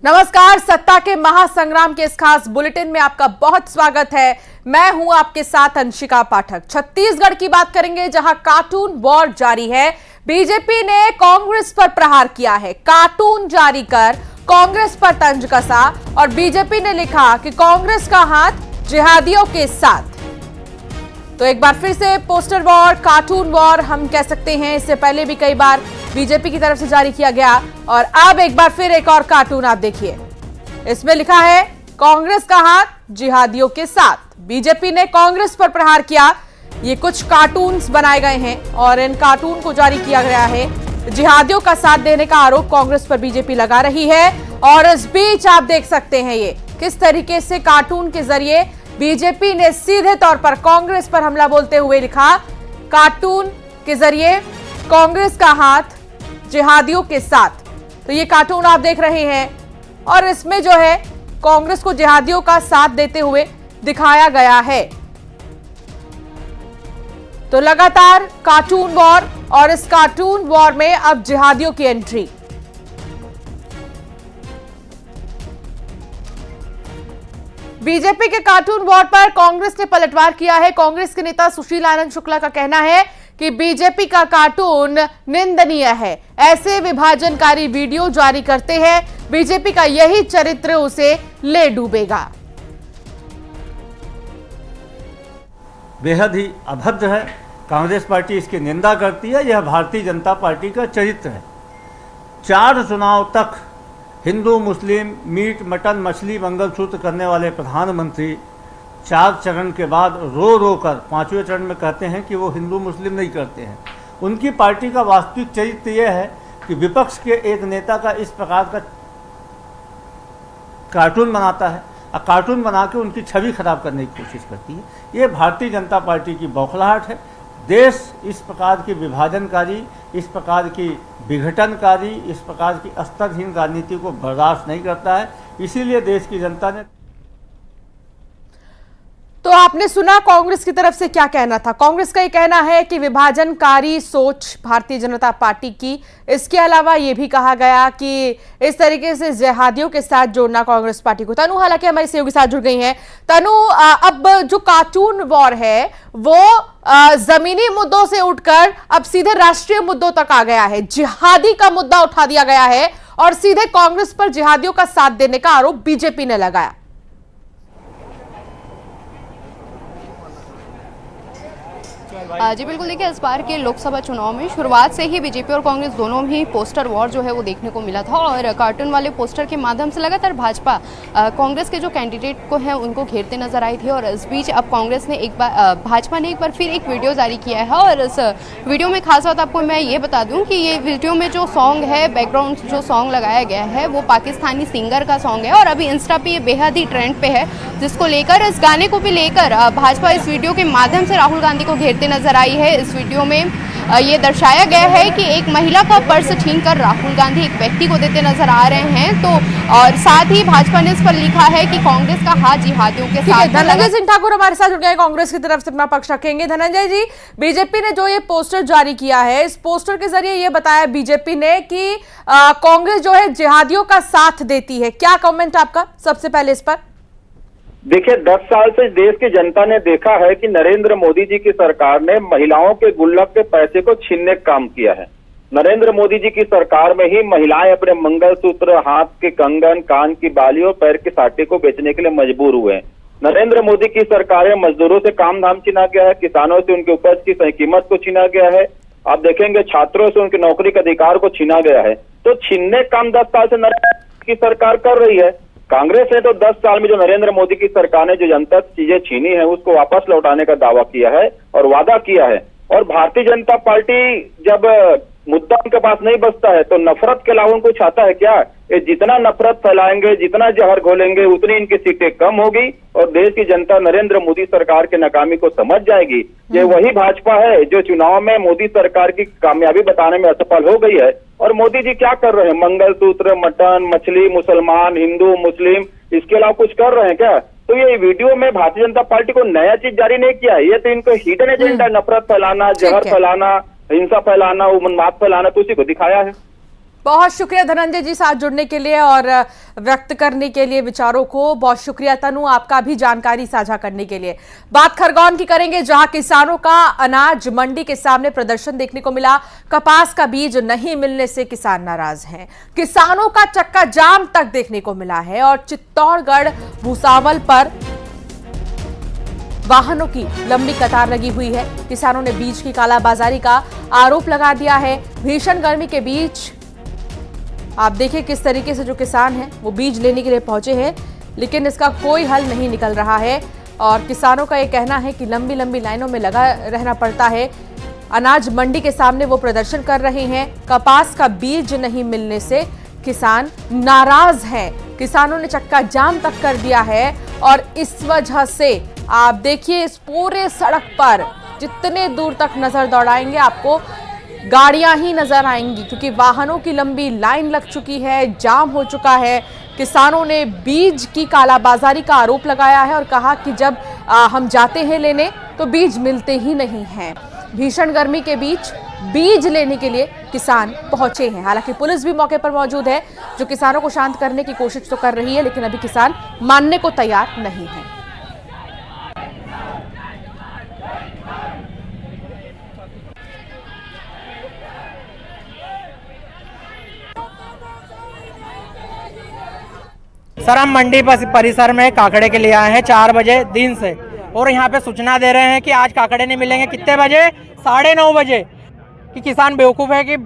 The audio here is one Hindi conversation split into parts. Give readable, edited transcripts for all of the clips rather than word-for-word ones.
नमस्कार, सत्ता के महासंग्राम के इस खास बुलेटिन में आपका बहुत स्वागत है। मैं हूं आपके साथ अंशिका पाठक। छत्तीसगढ़ की बात करेंगे, जहां कार्टून वॉर जारी है। बीजेपी ने कांग्रेस पर प्रहार किया है, कार्टून जारी कर कांग्रेस पर तंज कसा और बीजेपी ने लिखा कि कांग्रेस का हाथ जिहादियों के साथ। तो एक बार फिर से पोस्टर वॉर, कार्टून वॉर हम कह सकते हैं। इससे पहले भी कई बार बीजेपी की तरफ से जारी किया गया और अब एक बार फिर एक और कार्टून आप देखिए। इसमें लिखा है कांग्रेस का हाथ जिहादियों के साथ। बीजेपी ने कांग्रेस पर प्रहार किया। ये कुछ कार्टून्स बनाए गए हैं और इन कार्टून को जारी किया गया है। जिहादियों का साथ देने का आरोप कांग्रेस पर बीजेपी लगा रही है और इस बीच आप देख सकते हैं ये किस तरीके से कार्टून के जरिए बीजेपी ने सीधे तौर पर कांग्रेस पर हमला बोलते हुए लिखा, कार्टून के जरिए कांग्रेस का हाथ जिहादियों के साथ। तो ये कार्टून आप देख रहे हैं और इसमें जो है कांग्रेस को जिहादियों का साथ देते हुए दिखाया गया है। तो लगातार कार्टून वॉर और इस कार्टून वॉर में अब जिहादियों की एंट्री। बीजेपी के कार्टून वॉर पर कांग्रेस ने पलटवार किया है। कांग्रेस के नेता सुशील आनंद शुक्ला का कहना है कि बीजेपी का कार्टून निंदनीय है, ऐसे विभाजनकारी वीडियो जारी करते हैं, बीजेपी का यही चरित्र उसे ले डूबेगा। बेहद ही अभद्र है। कांग्रेस पार्टी इसकी निंदा करती है। यह भारतीय जनता पार्टी का चरित्र है। 4 चुनाव तक हिंदू मुस्लिम मीट मटन मछली मंगलसूत्र करने वाले प्रधानमंत्री 4 चरण के बाद रो रो कर 5वें चरण में कहते हैं कि वो हिंदू मुस्लिम नहीं करते हैं। उनकी पार्टी का वास्तविक चरित्र यह है कि विपक्ष के एक नेता का इस प्रकार का कार्टून बनाता है और कार्टून बना के उनकी छवि खराब करने की कोशिश करती है। ये भारतीय जनता पार्टी की बौखलाहट है। देश इस प्रकार की विभाजनकारी, इस प्रकार की विघटनकारी, इस प्रकार की स्तरहीन राजनीति को बर्दाश्त नहीं करता है। इसीलिए देश की जनता ने। तो आपने सुना कांग्रेस की तरफ से क्या कहना था। कांग्रेस का ये कहना है कि विभाजनकारी सोच भारतीय जनता पार्टी की। इसके अलावा ये भी कहा गया कि इस तरीके से जिहादियों के साथ जोड़ना कांग्रेस पार्टी को। तनु हालांकि हमारे सहयोगी साथ जुड़ गई हैं। तनु, अब जो कार्टून वॉर है वो जमीनी मुद्दों से उठकर अब सीधे राष्ट्रीय मुद्दों तक आ गया है। जिहादी का मुद्दा उठा दिया गया है और सीधे कांग्रेस पर जिहादियों का साथ देने का आरोप बीजेपी ने लगाया। जी बिल्कुल, देखिए इस बार के लोकसभा चुनाव में शुरुआत से ही बीजेपी और कांग्रेस दोनों ही पोस्टर वॉर जो है वो देखने को मिला था और कार्टून वाले पोस्टर के माध्यम से लगातार भाजपा कांग्रेस के जो कैंडिडेट को है उनको घेरते नजर आई थी। और इस बीच अब कांग्रेस ने भाजपा ने एक बार फिर एक वीडियो जारी किया है और इस वीडियो में खास बात आपको मैं ये बता दूँ कि ये वीडियो में जो सॉन्ग है, बैकग्राउंड जो सॉन्ग लगाया गया है वो पाकिस्तानी सिंगर का सॉन्ग है और अभी इंस्टा पे ये बेहद ही ट्रेंड पे है, जिसको लेकर इस गाने को भी लेकर भाजपा इस वीडियो के माध्यम से राहुल गांधी को घेरते नजर आई है। इस वीडियो में ये दर्शाया गया है कि एक महिला का पर्स छीनकर राहुल गांधी एक व्यक्ति को देते नजर आ रहे हैं। तो और साथ ही भाजपा ने इस पर लिखा है कि कांग्रेस का हाथ जिहादियों के साथ। धनंजय सिंह ठाकुर हमारे साथ जुड़ गए, कांग्रेस की तरफ से अपना पक्ष रखेंगे। धनंजय जी, बीजेपी ने जो ये पोस्टर जारी किया है, इस पोस्टर के जरिए ये बताया बीजेपी ने कि कांग्रेस जो है जिहादियों का साथ देती है। क्या कमेंट आपका सबसे पहले इस पर? देखिए, 10 साल से देश की जनता ने देखा है कि नरेंद्र मोदी जी की सरकार ने महिलाओं के गुल्लक के पैसे को छीनने का काम किया है। नरेंद्र मोदी जी की सरकार में ही महिलाएं अपने मंगलसूत्र, हाथ के कंगन, कान की बाली और पैर की साटे को बेचने के लिए मजबूर हुए हैं। नरेंद्र मोदी की सरकार में मजदूरों से काम धाम छीना गया है, किसानों से उनकी उपज की सही कीमत को छीना गया है। आप देखेंगे छात्रों से उनकी नौकरी के अधिकार को छीना गया है। तो छीनने का काम 10 साल से नरेंद्र की सरकार कर रही है। कांग्रेस ने तो 10 साल में जो नरेंद्र मोदी की सरकार ने जो जनता चीजें छीनी है उसको वापस लौटाने का दावा किया है और वादा किया है। और भारतीय जनता पार्टी जब मुद्दा उनके पास नहीं बचता है तो नफरत के अलावा उनको चाहता है क्या? ये जितना नफरत फैलाएंगे, जितना जहर घोलेंगे, उतनी इनकी सीटें कम होगी और देश की जनता नरेंद्र मोदी सरकार की नाकामी को समझ जाएगी। ये वही भाजपा है जो चुनाव में मोदी सरकार की कामयाबी बताने में असफल हो गई है। और मोदी जी क्या कर रहे हैं? मंगलसूत्र, मटन, मछली, मुसलमान, हिंदू, मुस्लिम, इसके अलावा कुछ कर रहे हैं क्या? तो ये वीडियो में भारतीय जनता पार्टी को नया चीज जारी नहीं किया। ये तो इनको हिडन एजेंडा, नफरत फैलाना, जहर फैलाना, हिंसा फैलाना, उन्माद फैलाना, तो उसी को दिखाया है। बहुत शुक्रिया धनंजय जी साथ जुड़ने के लिए और व्यक्त करने के लिए विचारों को। बहुत शुक्रिया तनु आपका भी जानकारी साझा करने के लिए। बात खरगोन की करेंगे जहां किसानों का अनाज मंडी के सामने प्रदर्शन देखने को मिला। कपास का बीज नहीं मिलने से किसान नाराज हैं। किसानों का चक्का जाम तक देखने को मिला है और चित्तौड़गढ़ भूसावल पर वाहनों की लंबी कतार लगी हुई है। किसानों ने बीज की कालाबाजारी का आरोप लगा दिया है। भीषण गर्मी के बीच आप देखिए किस तरीके से जो किसान हैं वो बीज लेने के लिए पहुंचे हैं, लेकिन इसका कोई हल नहीं निकल रहा है और किसानों का ये कहना है कि लंबी लंबी लाइनों में लगा रहना पड़ता है। अनाज मंडी के सामने वो प्रदर्शन कर रहे हैं। कपास का बीज नहीं मिलने से किसान नाराज हैं। किसानों ने चक्का जाम तक कर दिया है और इस वजह से आप देखिए इस पूरे सड़क पर जितने दूर तक नजर दौड़ाएंगे आपको गाड़ियां ही नजर आएंगी, क्योंकि वाहनों की लंबी लाइन लग चुकी है, जाम हो चुका है। किसानों ने बीज की कालाबाजारी का आरोप लगाया है और कहा कि जब हम जाते हैं लेने तो बीज मिलते ही नहीं हैं। भीषण गर्मी के बीच बीज लेने के लिए किसान पहुंचे हैं। हालांकि पुलिस भी मौके पर मौजूद है जो किसानों को शांत करने की कोशिश तो कर रही है, लेकिन अभी किसान मानने को तैयार नहीं है। सर हम मंडी परिसर में काकड़े के लिए आए हैं 4 बजे दिन से, और यहाँ पे सूचना दे रहे हैं कि आज काकड़े नहीं मिलेंगे। कितने बजे? 9:30 बजे। कि किसान बेवकूफ़ है कि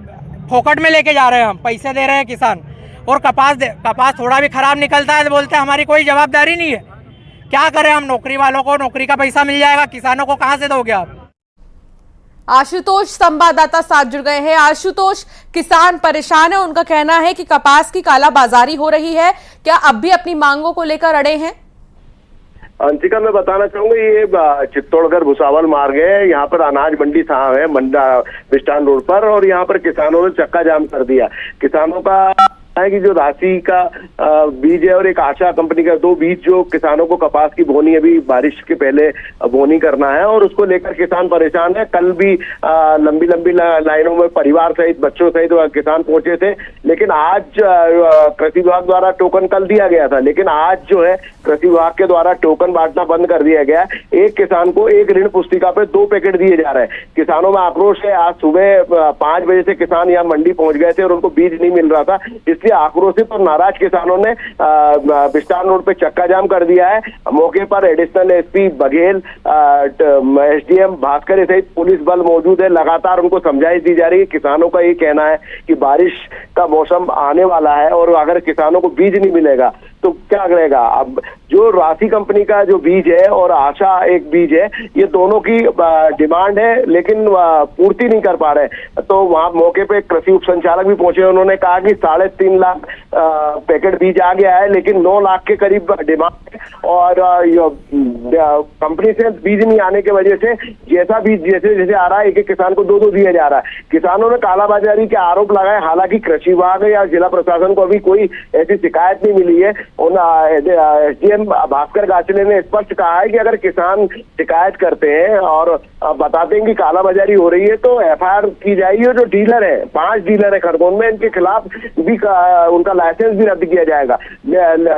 फोकट में लेके जा रहे हैं, हम पैसे दे रहे हैं किसान। और कपास थोड़ा भी खराब निकलता है तो बोलते हैं हमारी कोई जवाबदारी नहीं है। क्या करें हम? नौकरी वालों को नौकरी का पैसा मिल जाएगा, किसानों को कहाँ से दोगे आप? आशुतोष संवाददाता साथ जुड़ गए हैं। आशुतोष, किसान परेशान है, उनका कहना है कि कपास की कालाबाजारी हो रही है। क्या अब भी अपनी मांगों को लेकर अड़े हैं? अंशिका, मैं बताना चाहूंगा ये चित्तौड़गढ़ भुसावल मार्ग है। यहाँ पर अनाज मंडी साहब है मंडा बिस्टान रोड पर, और यहाँ पर किसानों ने चक्का जाम कर दिया। किसानों का है कि जो राशि का बीज है और एक आशा कंपनी का 2 बीज जो किसानों को कपास की बोनी अभी बारिश के पहले बोनी करना है, और उसको लेकर किसान परेशान है। कल भी लंबी लंबी लाइनों में परिवार सहित बच्चों सहित किसान पहुंचे थे, लेकिन आज कृषि विभाग द्वारा टोकन कल दिया गया था, लेकिन आज जो है कृषि विभाग के द्वारा टोकन बांटना बंद कर दिया गया। एक किसान को एक ऋण पुस्तिका पे 2 पैकेट दिए जा रहे हैं। किसानों में आक्रोश है। आज सुबह 5 बजे से किसान यहाँ मंडी पहुंच गए थे और उनको बीज नहीं मिल रहा था, इसलिए आक्रोशित और नाराज किसानों ने बिस्टान रोड पे चक्का जाम कर दिया है। मौके पर additional SP Baghel, SDM Bhaskar सहित पुलिस बल मौजूद है। लगातार उनको समझाइश दी जा रही है। किसानों का ये कहना है कि बारिश का मौसम आने वाला है और अगर किसानों को बीज नहीं मिलेगा तो क्या करेगा। अब जो राशि कंपनी का जो बीज है और आशा एक बीज है, ये दोनों की डिमांड है, लेकिन पूर्ति नहीं कर पा रहे। तो वहां मौके पे कृषि उप संचालक भी पहुंचे। उन्होंने कहा कि 3.5 लाख पैकेट बीज आ गया है, लेकिन 9 लाख के करीब डिमांड है, और कंपनी से बीज नहीं आने की वजह से जैसा बीज जैसे जैसे आ रहा है, एक एक किसान को 2-2 दिया जा रहा है। किसानों ने कालाबाजारी के आरोप लगाए। हालांकि कृषि विभाग या जिला प्रशासन को अभी कोई ऐसी शिकायत नहीं मिली है। एसडीएम भास्कर गाचले ने स्पष्ट कहा है कि अगर किसान शिकायत करते हैं और बताते हैं कि कालाबाजारी हो रही है तो एफआईआर की जाएगी। और जो डीलर है, 5 डीलर है खरगोन में, इनके खिलाफ भी उनका लाइसेंस भी रद्द किया जाएगा।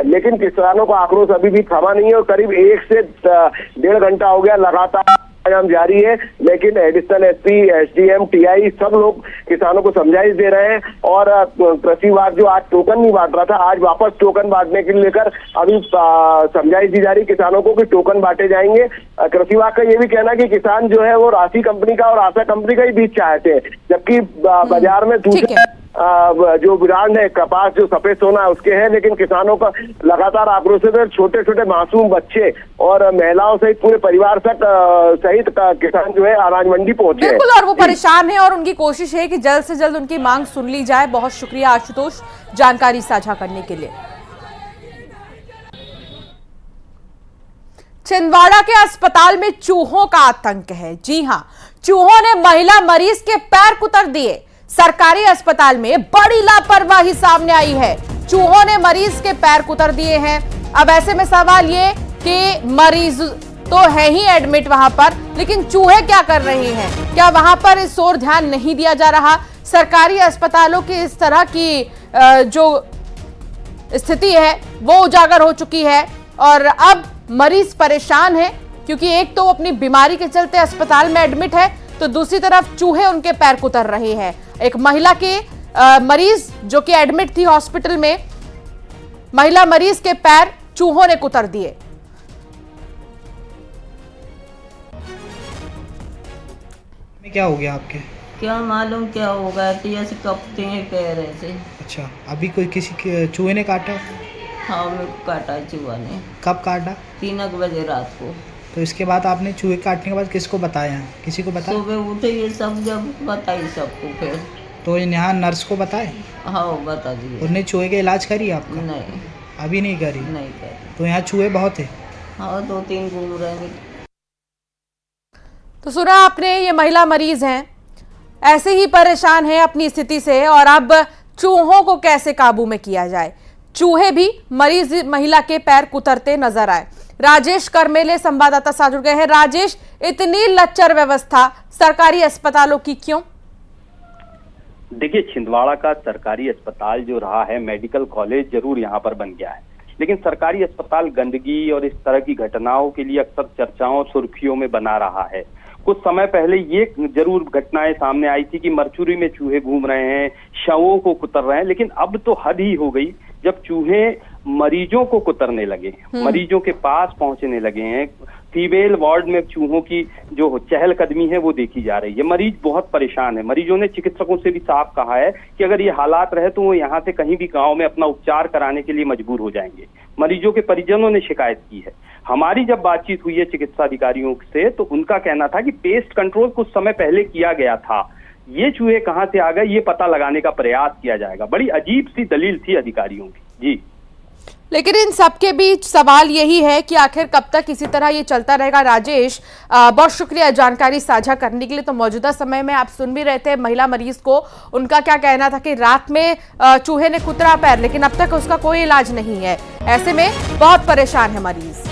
लेकिन किसानों का आक्रोश अभी भी थमा नहीं है और करीब 1 से 1.5 घंटा हो गया लगातार काम जारी है। लेकिन एडिशनल एसपी, एसडीएम, टीआई सब लोग किसानों को समझाइश दे रहे हैं। और कृषि विभाग जो आज टोकन नहीं बांट रहा था, आज वापस टोकन बांटने के लेकर अभी समझाइश दी जा रही किसानों को कि टोकन बांटे जाएंगे। कृषि विभाग का ये भी कहना है कि किसान जो है वो राशि कंपनी का और आशा कंपनी का ही बीज चाहते हैं, जबकि बाजार में दूसरे जो ब्रांड है कपास जो सफेद सोना है उसके हैं। लेकिन किसानों का लगातार आक्रोशित है। छोटे छोटे मासूम बच्चे और महिलाओं सहित पूरे परिवार सहित किसान जो है अनाज मंडी पहुंचे हैं। बिल्कुल, और वो परेशान है और उनकी कोशिश है कि जल्द से जल्द उनकी मांग सुन ली जाए। बहुत शुक्रिया आशुतोष जानकारी साझा करने के लिए। छिंदवाड़ा के अस्पताल में चूहों का आतंक है। जी हां, चूहों ने महिला मरीज के पैर कुतर दिए। सरकारी अस्पताल में बड़ी लापरवाही सामने आई है। चूहों ने मरीज के पैर कुतर दिए हैं। अब ऐसे में सवाल ये कि मरीज तो है ही एडमिट वहां पर, लेकिन चूहे क्या कर रहे हैं? क्या वहां पर इस ओर ध्यान नहीं दिया जा रहा? सरकारी अस्पतालों की इस तरह की जो स्थिति है वो उजागर हो चुकी है और अब मरीज परेशान है, क्योंकि एक तो वो अपनी बीमारी के चलते अस्पताल में एडमिट है, तो दूसरी तरफ चूहे उनके पैर कुतर रहे हैं। एक महिला के मरीज जो कि एडमिट थी हॉस्पिटल में, महिला मरीज के पैर चूहों ने कुतर दिए। क्या हो गया आपके? क्या मालूम क्या होगा, तो ऐसे कपते हैं पैर ऐसे। अच्छा, अभी कोई किसी के चूहे ने काटा? हाँ, मैं काटा चूहा ने। कब काटा? 3 बजे रात को। तो इसके बाद आपने चूहे काटने के बाद किसको बताया? किसी को बताया? सुबह उठे ये सब जब बताई सबको, फिर तो यहाँ नर्स को बताए? हाँ बता दिए। उन्हें चूहे का इलाज करी आपका? नहीं, अभी नहीं करी? नहीं करी। तो यहाँ चूहे बहुत है? हाँ, 2-3 घूम रहे हैं। तो सुना आपने, ये महिला मरीज हैं, ऐसे ही परेशान हैं अपनी स्थिति से, और अब चूहों को कैसे काबू में किया जाए। चूहे भी मरीज महिला के पैर कुतरते नजर आए। राजेश करमेले संवाददाता साथ जुड़ गए हैं। राजेश, इतनी लच्चर व्यवस्था सरकारी अस्पतालों की क्यों? देखिए, छिंदवाड़ा का सरकारी अस्पताल जो रहा है, मेडिकल कॉलेज जरूर यहाँ पर बन गया है, लेकिन सरकारी अस्पताल गंदगी और इस तरह की घटनाओं के लिए अक्सर चर्चाओं सुर्खियों में बना रहा है। कुछ समय पहले ये जरूर घटनाएं सामने आई थी कि मरचुरी में चूहे घूम रहे हैं, शवों को कुतर रहे हैं, लेकिन अब तो हद ही हो गई जब चूहे मरीजों को कुतरने लगे, मरीजों के पास पहुंचने लगे हैं। फीमेल वार्ड में चूहों की जो चहलकदमी है वो देखी जा रही है। मरीज बहुत परेशान है। मरीजों ने चिकित्सकों से भी साफ कहा है कि अगर ये हालात रहे तो वो यहाँ से कहीं भी गांव में अपना उपचार कराने के लिए मजबूर हो जाएंगे। मरीजों के परिजनों ने शिकायत की है। हमारी जब बातचीत हुई है चिकित्सा अधिकारियों से, तो उनका कहना था कि पेस्ट कंट्रोल कुछ समय पहले किया गया था, ये चूहे कहां से आ गए ये पता लगाने का प्रयास किया जाएगा। बड़ी अजीब सी दलील थी अधिकारियों की। जी, लेकिन इन सबके बीच सवाल यही है कि आखिर कब तक इसी तरह ये चलता रहेगा। राजेश, बहुत शुक्रिया जानकारी साझा करने के लिए। तो मौजूदा समय में आप सुन भी रहे थे महिला मरीज को, उनका क्या कहना था कि रात में चूहे ने कुतरा पैर, लेकिन अब तक उसका कोई इलाज नहीं है। ऐसे में बहुत परेशान है मरीज।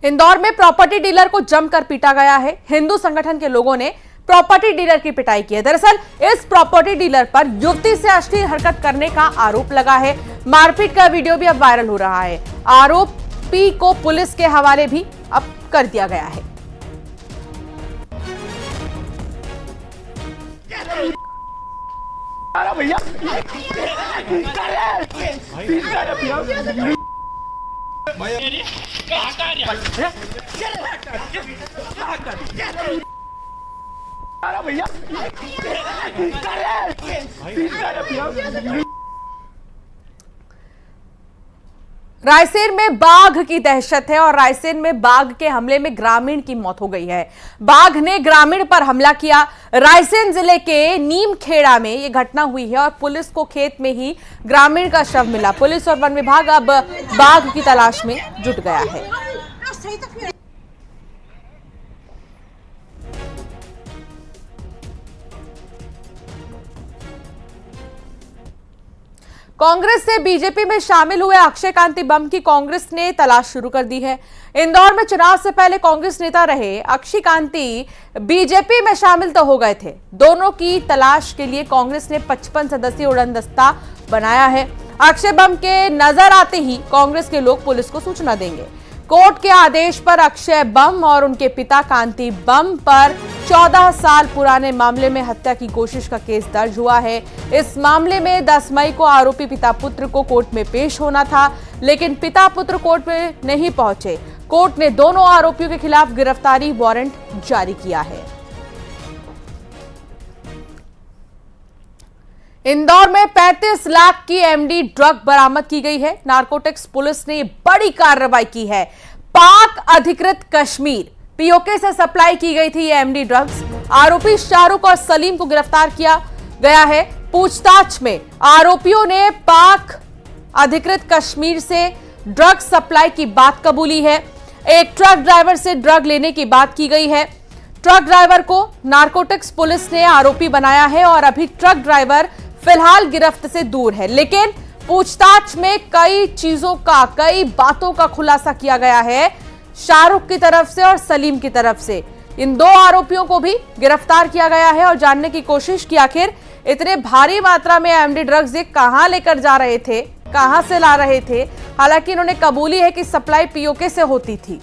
इंदौर में प्रॉपर्टी डीलर को जमकर पीटा गया है। हिंदू संगठन के लोगों ने प्रॉपर्टी डीलर की पिटाई की है। दरअसल इस प्रॉपर्टी डीलर पर युवती से अश्लील हरकत करने का आरोप लगा है। मारपीट का वीडियो भी अब वायरल हो रहा है। आरोपी को पुलिस के हवाले भी अब कर दिया गया है। रायसेन में बाघ की दहशत है और रायसेन में बाघ के हमले में ग्रामीण की मौत हो गई है। बाघ ने ग्रामीण पर हमला किया। रायसेन जिले के नीमखेड़ा में यह घटना हुई है और पुलिस को खेत में ही ग्रामीण का शव मिला। पुलिस और वन विभाग अब बाघ की तलाश में जुट गया है। कांग्रेस से बीजेपी में शामिल हुए अक्षय कांति बम की कांग्रेस ने तलाश शुरू कर दी है। इंदौर में चुनाव से पहले कांग्रेस नेता रहे अक्षय कांति बीजेपी में शामिल तो हो गए थे। दोनों की तलाश के लिए कांग्रेस ने 55 सदस्यीय उड़न दस्ता बनाया है। अक्षय बम के नजर आते ही कांग्रेस के लोग पुलिस को सूचना देंगे। कोर्ट के आदेश पर अक्षय बम और उनके पिता कांति बम पर 14 साल पुराने मामले में हत्या की कोशिश का केस दर्ज हुआ है। इस मामले में 10 मई को आरोपी पिता पुत्र को कोर्ट में पेश होना था, लेकिन पिता पुत्र कोर्ट में नहीं पहुंचे। कोर्ट ने दोनों आरोपियों के खिलाफ गिरफ्तारी वारंट जारी किया है। इंदौर में 35 लाख की एमडी ड्रग बरामद की गई है। नारकोटिक्स पुलिस ने बड़ी कार्रवाई की है। पाक अधिकृत कश्मीर पीओके से सप्लाई की गई थी ये एमडी ड्रग्स। आरोपी शाहरुख और सलीम को गिरफ्तार किया गया है। पूछताछ में आरोपियों ने पाक अधिकृत कश्मीर से ड्रग सप्लाई की बात कबूली है। एक ट्रक ड्राइवर से ड्रग लेने की बात की गई है। ट्रक ड्राइवर को नारकोटिक्स पुलिस ने आरोपी बनाया है और अभी ट्रक ड्राइवर फिलहाल गिरफ्त से दूर है, लेकिन पूछताछ में कई बातों का खुलासा किया गया है शाहरुख की तरफ से और सलीम की तरफ से। इन 2 आरोपियों को भी गिरफ्तार किया गया है और जानने की कोशिश की आखिर इतने भारी मात्रा में एमडी ड्रग्स ये कहां लेकर जा रहे थे, कहां से ला रहे थे। हालांकि इन्होंने कबूली है कि सप्लाई पीओके से होती थी।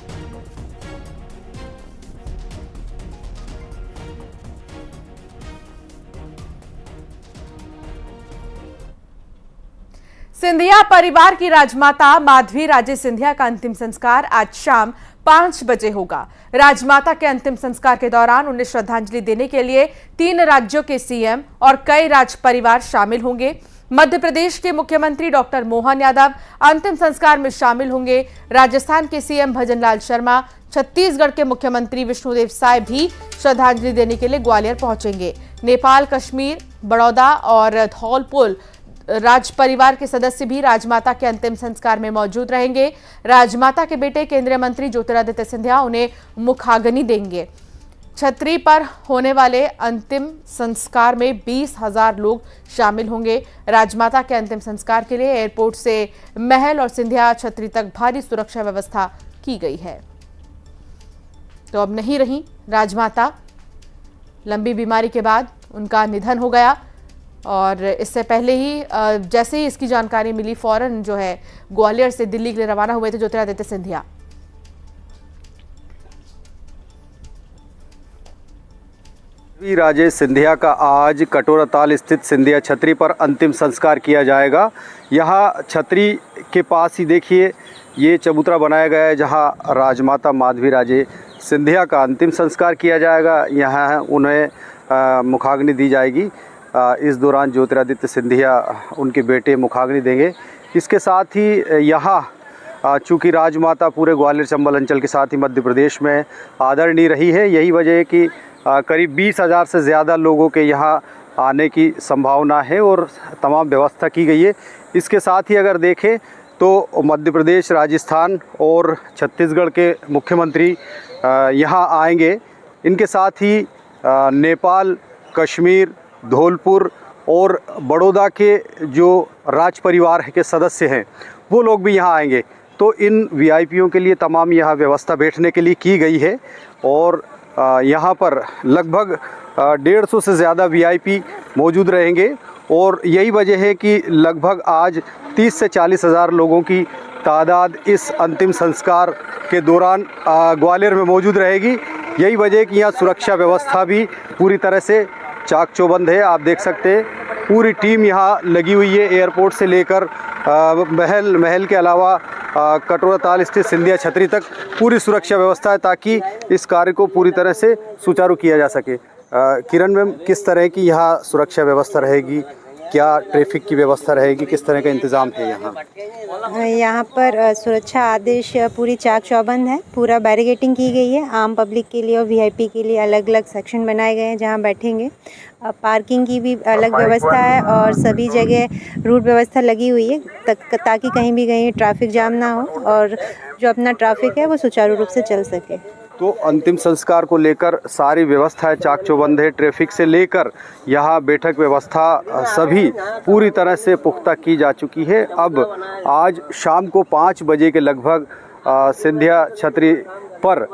सिंधिया परिवार की राजमाता माधवी राजे सिंधिया का अंतिम संस्कार आज शाम 5 बजे होगा। राजमाता के अंतिम संस्कार के दौरान उन्हें श्रद्धांजलि देने के लिए 3 राज्यों के सीएम और कई राज परिवार शामिल होंगे। मध्य प्रदेश के मुख्यमंत्री डॉक्टर मोहन यादव अंतिम संस्कार में शामिल होंगे। राजस्थान के सीएम भजनलाल शर्मा, छत्तीसगढ़ के मुख्यमंत्री विष्णुदेव साय भी श्रद्धांजलि देने के लिए ग्वालियर पहुंचेंगे। नेपाल, कश्मीर, बड़ौदा और धौलपुर राज परिवार के सदस्य भी राजमाता के अंतिम संस्कार में मौजूद रहेंगे। राजमाता के बेटे केंद्रीय मंत्री ज्योतिरादित्य सिंधिया उन्हें मुखाग्नि देंगे। छतरी पर होने वाले अंतिम संस्कार में 20,000 लोग शामिल होंगे। राजमाता के अंतिम संस्कार के लिए एयरपोर्ट से महल और सिंधिया छतरी तक भारी सुरक्षा व्यवस्था की गई है। तो अब नहीं रही राजमाता, लंबी बीमारी के बाद उनका निधन हो गया और इससे पहले ही जैसे ही इसकी जानकारी मिली फौरन जो है ग्वालियर से दिल्ली के लिए रवाना हुए थे ज्योतिरादित्य सिंधिया। राजेश सिंधिया का आज कटोराताल स्थित सिंधिया छतरी पर अंतिम संस्कार किया जाएगा। यहाँ छतरी के पास ही देखिए ये चबूतरा बनाया गया है जहाँ राजमाता माधवी राजे सिंधिया का अंतिम संस्कार किया जाएगा। यहाँ उन्हें मुखाग्नि दी जाएगी। इस दौरान ज्योतिरादित्य सिंधिया उनके बेटे मुखाग्नि देंगे। इसके साथ ही यहाँ चूँकि राजमाता पूरे ग्वालियर चंबल अंचल के साथ ही मध्य प्रदेश में आदरणीय रही है, यही वजह है कि करीब 20,000 से ज़्यादा लोगों के यहाँ आने की संभावना है और तमाम व्यवस्था की गई है। इसके साथ ही अगर देखें तो मध्य प्रदेश, राजस्थान और छत्तीसगढ़ के मुख्यमंत्री यहाँ आएंगे। इनके साथ ही नेपाल, कश्मीर, धौलपुर और बड़ौदा के जो राज परिवार के सदस्य हैं वो लोग भी यहाँ आएंगे। तो इन वीआईपीओं के लिए तमाम यहाँ व्यवस्था बैठने के लिए की गई है और यहाँ पर लगभग 150 से ज़्यादा वीआईपी मौजूद रहेंगे और यही वजह है कि लगभग आज 30 से 40 हज़ार लोगों की तादाद इस अंतिम संस्कार के दौरान ग्वालियर में मौजूद रहेगी। यही वजह है कि यहाँ सुरक्षा व्यवस्था भी पूरी तरह से चाक चौबंद है। आप देख सकते हैं पूरी टीम यहाँ लगी हुई है, एयरपोर्ट से लेकर महल के अलावा कटोराताल स्थित सिंधिया छतरी तक पूरी सुरक्षा व्यवस्था है ताकि इस कार्य को पूरी तरह से सुचारू किया जा सके। किरण मैम, किस तरह की यहाँ सुरक्षा व्यवस्था रहेगी, क्या ट्रैफिक की व्यवस्था रहेगी, किस तरह का इंतज़ाम है यहाँ? यहाँ पर सुरक्षा आदेश पूरी चाक चौबंद है, पूरा बैरिकेडिंग की गई है। आम पब्लिक के लिए और वीआईपी के लिए अलग अलग सेक्शन बनाए गए हैं जहाँ बैठेंगे। पार्किंग की भी अलग व्यवस्था है और सभी जगह रूट व्यवस्था लगी हुई है ताकि कहीं भी कहीं ट्रैफिक जाम ना हो और जो अपना ट्रैफिक है वो सुचारू रूप से चल सके। तो अंतिम संस्कार को लेकर सारी व्यवस्थाएं चाक चौबंद है। ट्रैफिक से लेकर यहाँ बैठक व्यवस्था सभी पूरी तरह से पुख्ता की जा चुकी है। अब आज शाम को 5 बजे के लगभग सिंधिया छतरी पर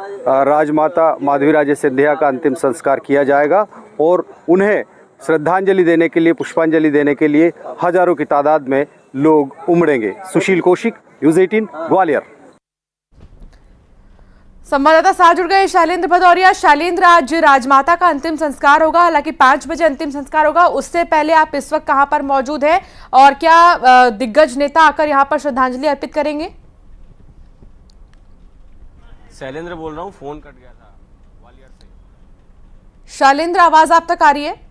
राजमाता माधवी राजे सिंधिया का अंतिम संस्कार किया जाएगा और उन्हें श्रद्धांजलि देने के लिए, पुष्पांजलि देने के लिए हजारों की तादाद में लोग उमड़ेंगे। सुशील कौशिक, न्यूज़ 18 ग्वालियर। संवाददाता साथ जुड़ गए शैलेंद्र भदौरिया। शैलेंद्र, आज राजमाता का अंतिम संस्कार होगा, हालांकि 5 बजे अंतिम संस्कार होगा, उससे पहले आप इस वक्त कहां पर मौजूद हैं और क्या दिग्गज नेता आकर यहां पर श्रद्धांजलि अर्पित करेंगे? शैलेंद्र बोल रहा हूं, फोन कट गया था ग्वालियर से। शैलेंद्र, आवाज आप तक आ रही है?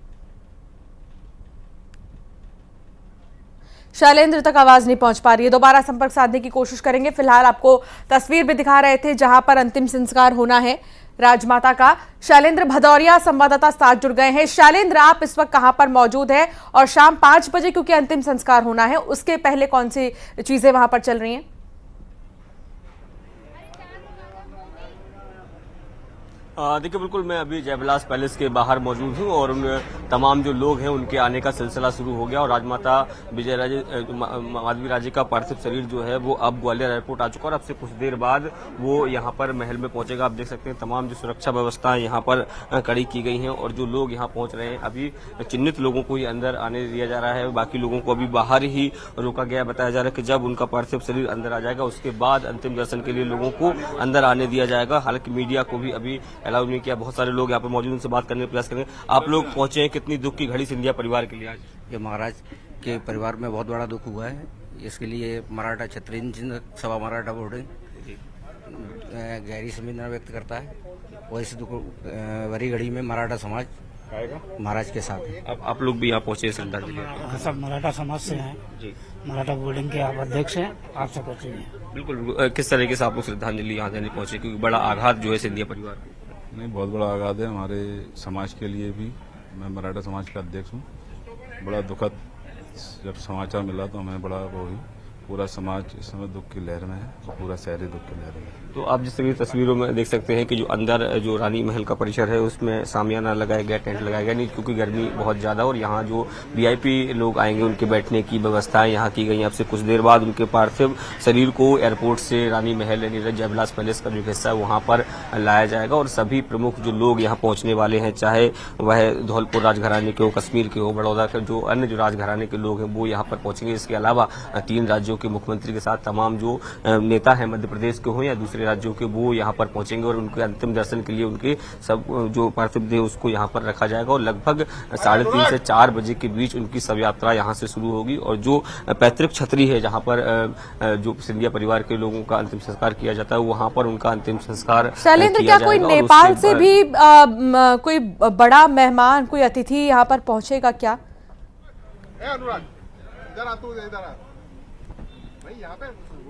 शैलेंद्र तक आवाज नहीं पहुंच पा रही है, दोबारा संपर्क साधने की कोशिश करेंगे। फिलहाल आपको तस्वीर भी दिखा रहे थे जहां पर अंतिम संस्कार होना है राजमाता का। शैलेंद्र भदौरिया संवाददाता साथ जुड़ गए हैं। शैलेंद्र, आप इस वक्त कहां पर मौजूद है और शाम 5 बजे क्योंकि अंतिम संस्कार होना है, उसके पहले कौन सी चीजें वहां पर चल रही हैं? देखिए बिल्कुल मैं अभी जयविलास पैलेस के बाहर मौजूद हूं और उन तमाम जो लोग हैं उनके आने का सिलसिला शुरू हो गया और राजमाता विजय राजे माधवी राजे का पार्थिव शरीर जो है वो अब ग्वालियर एयरपोर्ट आ चुका और अब से कुछ देर बाद वो यहां पर महल में पहुंचेगा। आप देख सकते हैं तमाम जो सुरक्षा व्यवस्थाएं यहां पर कड़ी की गई हैं और जो लोग यहां पहुंच रहे हैं अभी चिन्हित लोगों को ही अंदर आने दिया जा रहा है, बाकी लोगों को अभी बाहर ही रोका गया। बताया जा रहा है कि जब उनका पार्थिव शरीर अंदर आ जाएगा उसके बाद अंतिम दर्शन के लिए लोगों को अंदर आने दिया जाएगा। हालांकि मीडिया को भी अभी अलाउ नहीं किया। बहुत सारे लोग यहाँ पर मौजूद, उनसे बात करने का प्रयास करेंगे। आप लोग पहुंचे हैं, कितनी दुख की घड़ी सिंधिया परिवार के लिए आज? ये महाराज के परिवार में बहुत बड़ा दुख हुआ है। इसके लिए मराठा क्षत्रिय सभा मराठा बोर्ड गहरी संवेदना व्यक्त करता है और इस दुख भरी घड़ी में मराठा समाज महाराज के साथ है। अब आप लोग भी यहाँ पहुंचे श्रद्धांजलि? सब मराठा समाज से हैं जी, मराठा बोर्डिंग के आप अध्यक्ष हैं, आप सेक्रेटरी हैं। बिल्कुल, किस तरीके से आप लोग श्रद्धांजलि यहाँ देने पहुंचे, क्योंकि बड़ा आघात जो है सिंधिया परिवार? नहीं, बहुत बड़ा आघात है हमारे समाज के लिए भी। मैं मराठा समाज का अध्यक्ष हूँ। बड़ा दुखद जब समाचार मिला तो हमें बड़ा वो ही, पूरा समाज इस समय दुख की लहर में है और पूरा शहर दुख की लहर में है। तो आप जिस तरह की तस्वीरों में देख सकते हैं कि जो अंदर जो रानी महल का परिसर है उसमें सामियाना लगाया गया, टेंट लगाया गया नहीं, क्योंकि गर्मी बहुत ज्यादा और यहाँ जो वीआईपी लोग आएंगे उनके बैठने की व्यवस्थाएं यहाँ की गई। अब से कुछ देर बाद उनके पार्थिव शरीर को एयरपोर्ट से रानी महल यानी जयविलास पैलेस का जो हिस्सा है वहाँ पर लाया जाएगा और सभी प्रमुख जो लोग यहाँ पहुंचने वाले हैं, चाहे वह धौलपुर राजघराने के हो, कश्मीर के हो, बड़ौदा के जो अन्य जो राजघराने के लोग हैं वो यहाँ पर पहुंचेंगे। इसके अलावा 3 राज्यों के मुख्यमंत्री के साथ तमाम जो नेता हैं मध्य प्रदेश के हो या दूसरे राज्यों के वो यहाँ पर पहुंचेंगे और उनके अंतिम दर्शन के लिए उनके सब जो पार्थिव देह उसको यहाँ पर रखा जाएगा और लगभग 3:30 से 4 बजे के बीच उनकी शव यात्रा यहाँ से शुरू होगी और जो पैतृक छतरी है जहाँ पर जो सिंधिया परिवार के लोगों का अंतिम संस्कार किया जाता है वहाँ पर उनका अंतिम संस्कार। शैलेंद्र, क्या कोई नेपाल से भी कोई बड़ा मेहमान, कोई अतिथि यहाँ पर पहुंचेगा क्या?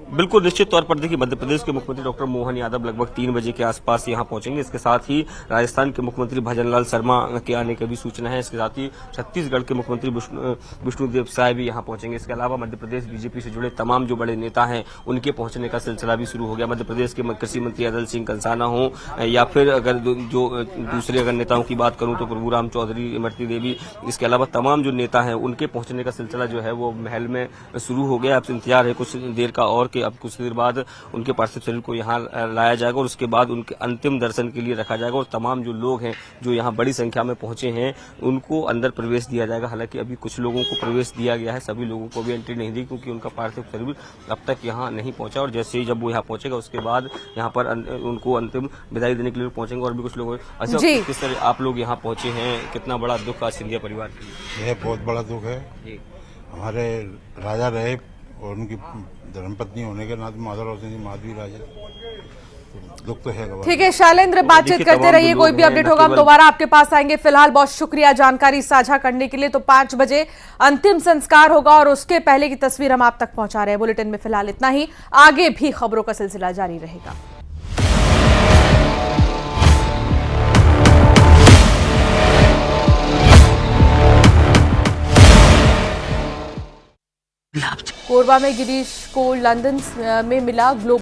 बिल्कुल निश्चित तौर पर देखिए मध्य प्रदेश के मुख्यमंत्री डॉक्टर मोहन यादव लगभग 3 बजे के आसपास यहाँ पहुंचेंगे। इसके साथ ही राजस्थान के मुख्यमंत्री भजनलाल शर्मा के आने की भी सूचना है। इसके साथ ही छत्तीसगढ़ के मुख्यमंत्री विष्णुदेव साय भी यहाँ पहुंचेंगे। इसके अलावा मध्य प्रदेश बीजेपी से जुड़े तमाम जो बड़े नेता हैं उनके पहुंचने का सिलसिला भी शुरू हो गया। मध्य प्रदेश के कृषि मंत्री अदल सिंह कंसाना हो या फिर अगर जो दूसरे अगर नेताओं की बात करूं तो प्रभुराम चौधरी, इमरती देवी, इसके अलावा तमाम जो नेता हैं उनके पहुंचने का सिलसिला जो है वो महल में शुरू हो गया। अब इंतजार है कुछ देर का और कि अब कुछ देर बाद उनके पार्थिव शरीर को यहाँ लाया जाएगा और उसके बाद उनके अंतिम दर्शन के लिए रखा जाएगा और तमाम जो लोग हैं जो यहाँ बड़ी संख्या में पहुंचे हैं उनको अंदर प्रवेश दिया जाएगा। हालांकि अभी कुछ लोगों को प्रवेश दिया गया है, सभी लोगों को भी एंट्री नहीं दी क्योंकि उनका पार्थिव शरीर अब तक यहाँ नहीं पहुंचा और जैसे ही जब वो यहाँ पहुंचेगा उसके बाद यहाँ पर उनको अंतिम विदाई देने के लिए पहुंचेंगे और भी कुछ लोग। अच्छा, किस तरह आप लोग यहाँ पहुंचे हैं, कितना बड़ा दुख आज सिंधिया परिवार के लिए? यह बहुत बड़ा दुख है। हमारे राजा रहे और उनकी धर्मपत्नी होने के नाते माता माधवी राजे, दुख तो है। ठीक है शैलेंद्र, बातचीत करते रहिए, कोई भी अपडेट होगा हम दोबारा आपके पास आएंगे। फिलहाल बहुत शुक्रिया जानकारी साझा करने के लिए। तो 5 बजे अंतिम संस्कार होगा और उसके पहले की तस्वीर हम आप तक पहुंचा रहे हैं। बुलेटिन में फिलहाल इतना ही, आगे भी खबरों का सिलसिला जारी रहेगा। कोरबा में गिरीश को लंदन में मिला ग्लोबल